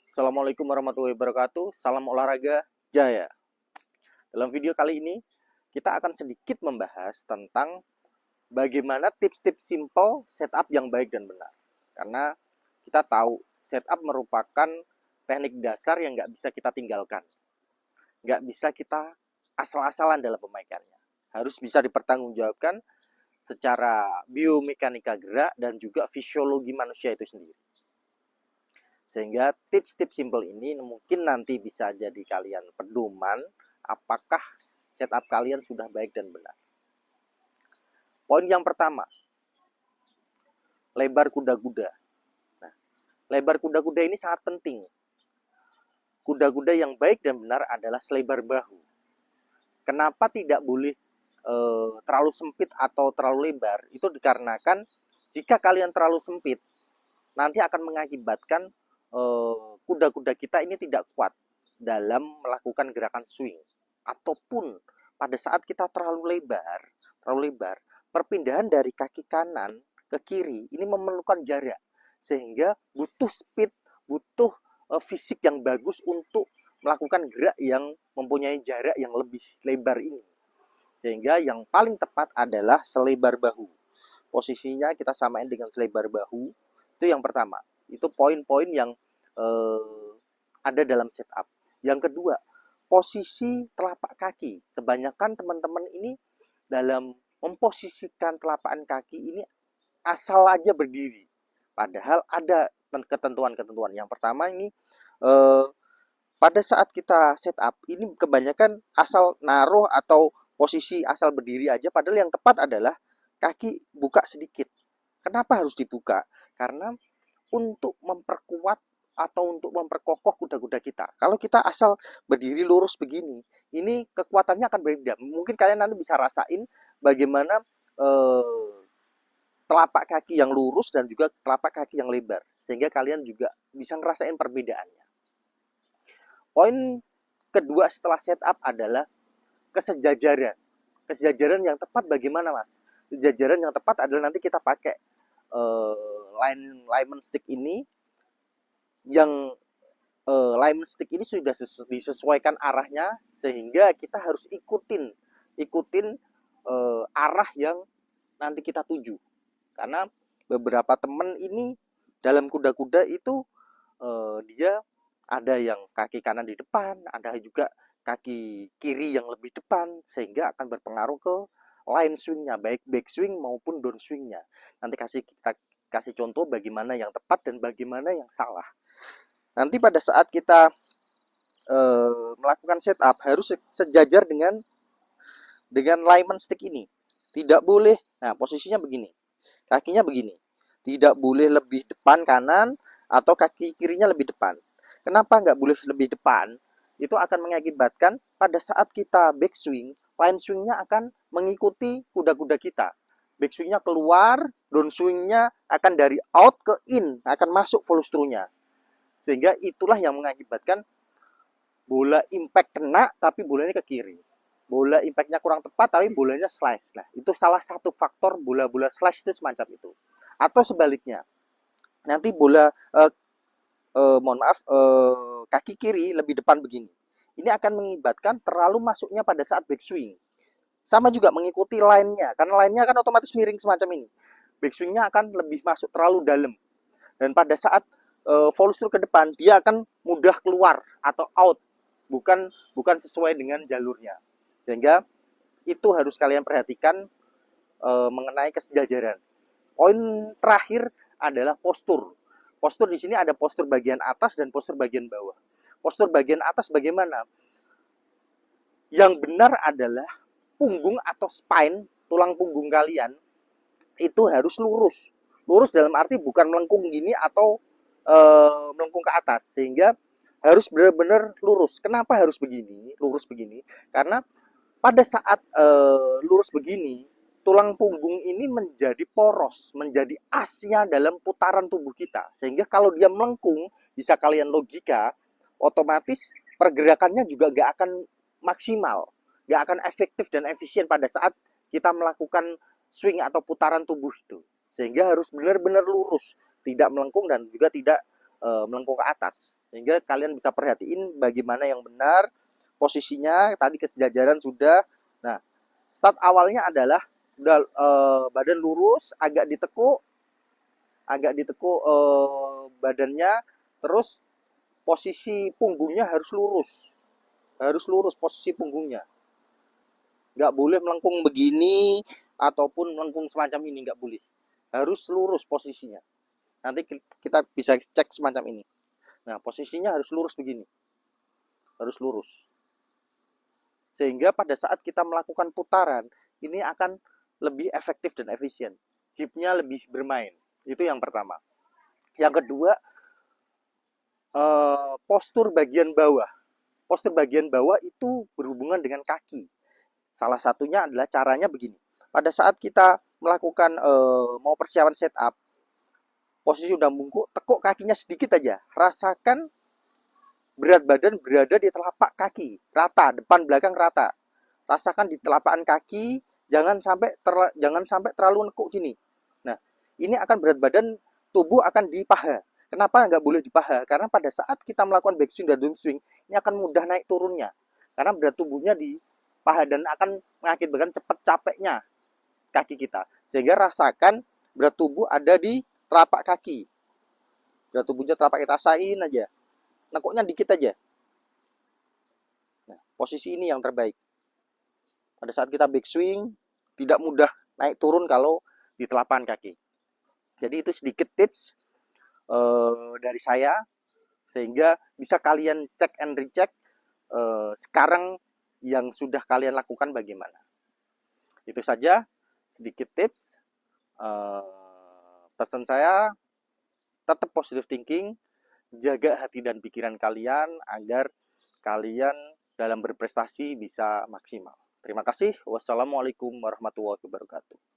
Assalamualaikum warahmatullahi wabarakatuh. Salam olahraga jaya. Dalam video kali ini kita akan sedikit membahas tentang bagaimana tips-tips simple setup yang baik dan benar. Karena kita tahu setup merupakan teknik dasar yang nggak bisa kita tinggalkan. Nggak bisa kita asal-asalan dalam pemakaiannya. Harus bisa dipertanggungjawabkan secara biomekanika gerak dan juga fisiologi manusia itu sendiri. Sehingga tips-tips simple ini mungkin nanti bisa jadi kalian pedoman apakah setup kalian sudah baik dan benar. Poin yang pertama, lebar kuda-kuda. Nah, lebar kuda-kuda ini sangat penting. Kuda-kuda yang baik dan benar adalah selebar bahu. Kenapa tidak boleh terlalu sempit atau terlalu lebar? Itu dikarenakan jika kalian terlalu sempit, nanti akan mengakibatkan kuda-kuda kita ini tidak kuat dalam melakukan gerakan swing, ataupun pada saat kita terlalu lebar, perpindahan dari kaki kanan ke kiri ini memerlukan jarak, sehingga butuh speed, butuh fisik yang bagus untuk melakukan gerak yang mempunyai jarak yang lebih lebar ini. Sehingga yang paling tepat adalah selebar bahu. Posisinya kita samain dengan selebar bahu. Itu yang pertama. Itu poin-poin yang ada dalam setup. Yang kedua, posisi telapak kaki. Kebanyakan teman-teman ini dalam memposisikan telapak kaki ini asal aja berdiri. Padahal ada ketentuan-ketentuan. Yang pertama ini pada saat kita setup ini kebanyakan asal naruh atau posisi asal berdiri aja. Padahal yang tepat adalah kaki buka sedikit. Kenapa harus dibuka? Karena untuk memperkuat atau untuk memperkokoh kuda-kuda kita. Kalau kita asal berdiri lurus begini, ini kekuatannya akan berbeda. Mungkin kalian nanti bisa rasain bagaimana telapak kaki yang lurus dan juga telapak kaki yang lebar. Sehingga kalian juga bisa ngerasain perbedaannya. Poin kedua setelah setup adalah kesejajaran. Kesejajaran yang tepat bagaimana, Mas? Kesejajaran yang tepat adalah nanti kita pakai alignment stick ini, yang alignment stick ini sudah disesuaikan arahnya, sehingga kita harus ikutin arah yang nanti kita tuju. Karena beberapa teman ini dalam kuda-kuda itu dia ada yang kaki kanan di depan, ada juga kaki kiri yang lebih depan, sehingga akan berpengaruh ke line swingnya, baik back swing maupun down swingnya. Nanti kita kasih contoh bagaimana yang tepat dan bagaimana yang salah. Nanti pada saat kita melakukan setup harus sejajar dengan alignment stick ini. Tidak boleh, nah posisinya begini, kakinya begini. Tidak boleh lebih depan kanan atau kaki kirinya lebih depan. Kenapa nggak boleh lebih depan? Itu akan mengakibatkan pada saat kita backswing, line swingnya akan mengikuti kuda-kuda kita. Backswingnya keluar, downswingnya akan dari out ke in, akan masuk follow-through-nya. Sehingga itulah yang mengakibatkan bola impact kena tapi bolanya ke kiri. Bola impactnya kurang tepat tapi bolanya slice. Nah, itu salah satu faktor bola-bola slice itu semacam itu. Atau sebaliknya, nanti bola kaki kiri lebih depan begini. Ini akan mengakibatkan terlalu masuknya pada saat backswing. Sama juga mengikuti line-nya, karena line-nya kan otomatis miring semacam ini. Backswing-nya akan lebih masuk terlalu dalam. Dan pada saat follow through ke depan, dia akan mudah keluar atau out, bukan sesuai dengan jalurnya. Sehingga itu harus kalian perhatikan mengenai kesejajaran. Poin terakhir adalah postur. Postur di sini ada postur bagian atas dan postur bagian bawah. Postur bagian atas bagaimana? Yang benar adalah punggung atau spine, tulang punggung kalian itu harus lurus. Lurus dalam arti bukan melengkung gini atau melengkung ke atas, sehingga harus benar-benar lurus. Kenapa harus begini? Lurus begini karena pada saat lurus begini, tulang punggung ini menjadi poros, menjadi asnya dalam putaran tubuh kita. Sehingga kalau dia melengkung, bisa kalian logika, otomatis pergerakannya juga gak akan maksimal, gak akan efektif dan efisien pada saat kita melakukan swing atau putaran tubuh itu. Sehingga harus benar-benar lurus, tidak melengkung dan juga tidak melengkung ke atas, sehingga kalian bisa perhatiin bagaimana yang benar posisinya. Tadi kesejajaran sudah. Nah, start awalnya adalah udah badan lurus, agak ditekuk badannya, terus posisi punggungnya harus lurus posisi punggungnya, nggak boleh melengkung begini ataupun melengkung semacam ini, nggak boleh, harus lurus posisinya. Nanti kita bisa cek semacam ini. Nah, posisinya harus lurus begini, harus lurus, sehingga pada saat kita melakukan putaran ini akan lebih efektif dan efisien, hipnya lebih bermain. Itu yang pertama. Yang kedua, postur bagian bawah. Postur bagian bawah itu berhubungan dengan kaki. Salah satunya adalah caranya begini. Pada saat kita melakukan mau persiapan setup, posisi udah bungkuk, tekuk kakinya sedikit aja. Rasakan berat badan berada di telapak kaki, rata, depan belakang rata. Rasakan di telapak kaki, jangan sampai terlalu nekuk gini. Nah, ini akan berat badan tubuh akan di paha. Kenapa nggak boleh di paha? Karena pada saat kita melakukan backswing dan downswing, ini akan mudah naik turunnya. Karena berat tubuhnya di paha dan akan mengakibatkan cepat capeknya kaki kita. Sehingga rasakan berat tubuh ada di telapak kaki. Berat tubuhnya telapak kaki, rasain aja. Nekuknya dikit aja. Nah, posisi ini yang terbaik. Pada saat kita backswing, tidak mudah naik turun kalau di telapak kaki. Jadi itu sedikit tips dari saya, sehingga bisa kalian cek and recheck sekarang yang sudah kalian lakukan bagaimana. Itu saja sedikit tips. Pesan saya, tetap positive thinking, jaga hati dan pikiran kalian agar kalian dalam berprestasi bisa maksimal. Terima kasih. Wassalamualaikum warahmatullahi wabarakatuh.